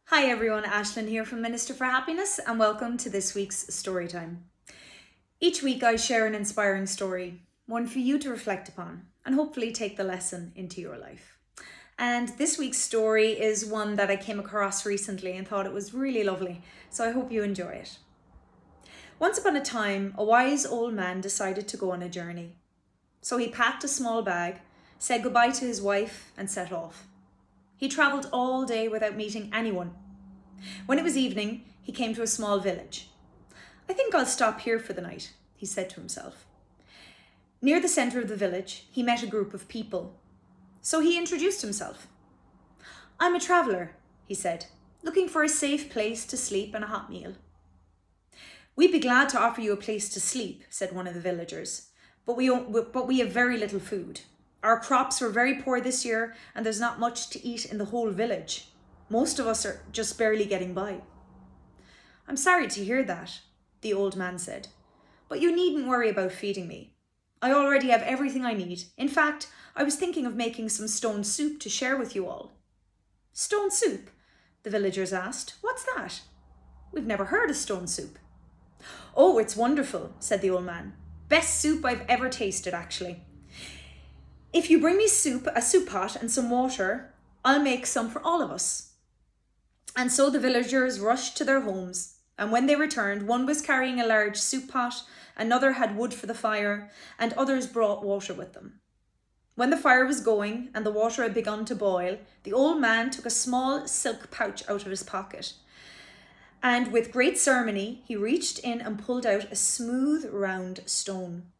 Hi everyone, Aislinn here from Minister4Happiness and welcome to this week's story time. Each week I share an inspiring story, one for you to reflect upon and hopefully take the lesson into your life. And this week's story is one that I came across recently and thought it was really lovely, so I hope you enjoy it. Once upon a time, a wise old man decided to go on a journey. So he packed a small bag, said goodbye to his wife and set off. He travelled all day without meeting anyone. When it was evening, he came to a small village. "I think I'll stop here for the night," he said to himself. Near the centre of the village, he met a group of people. So he introduced himself. "I'm a traveller," he said, "looking for a safe place to sleep and a hot meal." "We'd be glad to offer you a place to sleep," said one of the villagers, but we have very little food. Our crops were very poor this year and there's not much to eat in the whole village. Most of us are just barely getting by." "I'm sorry to hear that," the old man said, "but you needn't worry about feeding me. I already have everything I need. In fact, I was thinking of making some stone soup to share with you all." "Stone soup?" the villagers asked. "What's that? We've never heard of stone soup." "Oh, it's wonderful," said the old man. "Best soup I've ever tasted, actually. If you bring me soup, a soup pot and some water, I'll make some for all of us." And so the villagers rushed to their homes, and when they returned, one was carrying a large soup pot, another had wood for the fire, and others brought water with them. When the fire was going and the water had begun to boil, the old man took a small silk pouch out of his pocket, and with great ceremony, he reached in and pulled out a smooth, round stone.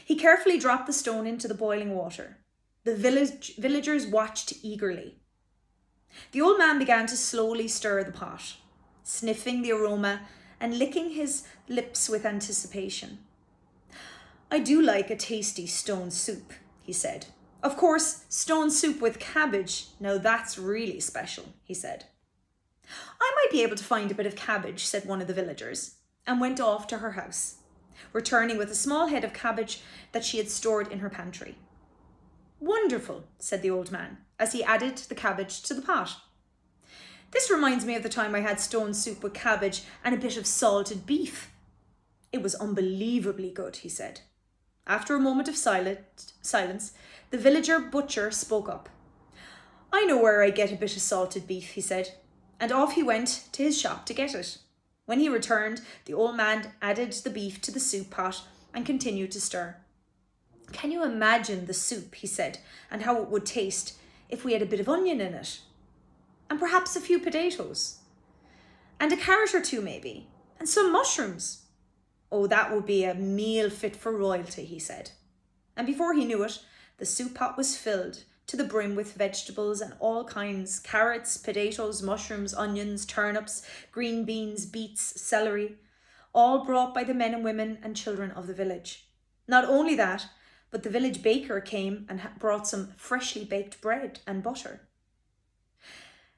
He carefully dropped the stone into the boiling water. The villagers watched eagerly. The old man began to slowly stir the pot, sniffing the aroma and licking his lips with anticipation. "I do like a tasty stone soup," he said. "Of course, stone soup with cabbage. Now that's really special," he said. "I might be able to find a bit of cabbage," said one of the villagers, and went off to her house, returning with a small head of cabbage that she had stored in her pantry. "Wonderful," said the old man, as he added the cabbage to the pot. "This reminds me of the time I had stone soup with cabbage and a bit of salted beef. It was unbelievably good," he said. After a moment of silence, the villager butcher spoke up. "I know where I get a bit of salted beef," he said, and off he went to his shop to get it. When he returned, the old man added the beef to the soup pot and continued to stir. "Can you imagine the soup," he said, "and how it would taste if we had a bit of onion in it? And perhaps a few potatoes. And a carrot or two maybe. And some mushrooms. Oh, that would be a meal fit for royalty," he said. And before he knew it, the soup pot was filled to the brim with vegetables and all kinds: carrots, potatoes, mushrooms, onions, turnips, green beans, beets, celery, all brought by the men and women and children of the village. Not only that, but the village baker came and brought some freshly baked bread and butter.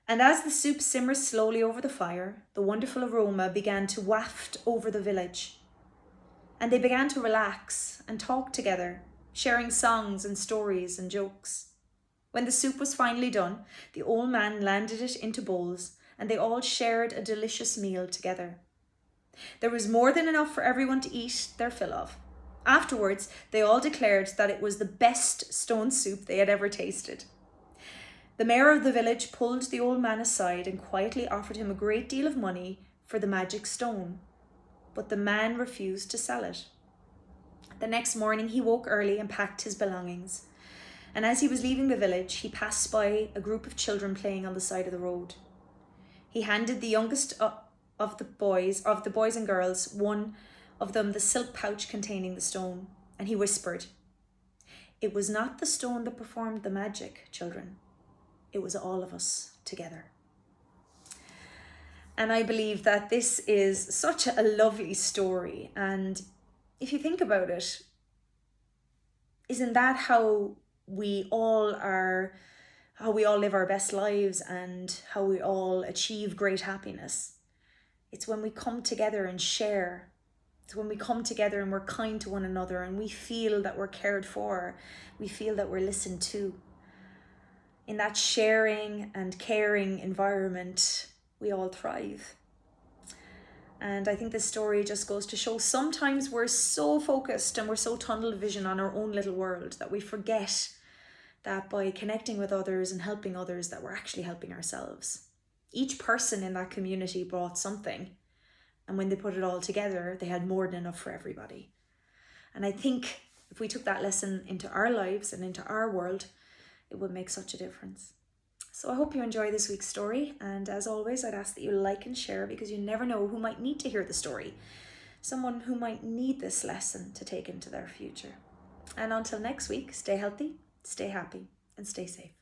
And as the soup simmered slowly over the fire, the wonderful aroma began to waft over the village. And they began to relax and talk together, sharing songs and stories and jokes. When the soup was finally done, the old man landed it into bowls, and they all shared a delicious meal together. There was more than enough for everyone to eat their fill of. Afterwards, they all declared that it was the best stone soup they had ever tasted. The mayor of the village pulled the old man aside and quietly offered him a great deal of money for the magic stone, but the man refused to sell it. The next morning he woke early and packed his belongings, and as he was leaving the village, he passed by a group of children playing on the side of the road. He handed the youngest of the boys and girls, one of them the silk pouch containing the stone, and he whispered, "It was not the stone that performed the magic, children. It was all of us together." And I believe that this is such a lovely story. And if you think about it, isn't that how we all live our best lives and how we all achieve great happiness? It's when we come together and share. It's when we come together and we're kind to one another and we feel that we're cared for. We feel that we're listened to. in that sharing and caring environment, we all thrive. And I think this story just goes to show sometimes we're so focused and we're so tunnel vision on our own little world that we forget that by connecting with others and helping others, that we're actually helping ourselves. Each person in that community brought something, and when they put it all together, they had more than enough for everybody. And I think if we took that lesson into our lives and into our world, it would make such a difference. So I hope you enjoy this week's story, and as always, I'd ask that you like and share, because you never know who might need to hear the story. Someone who might need this lesson to take into their future. And until next week, stay healthy, stay happy, and stay safe.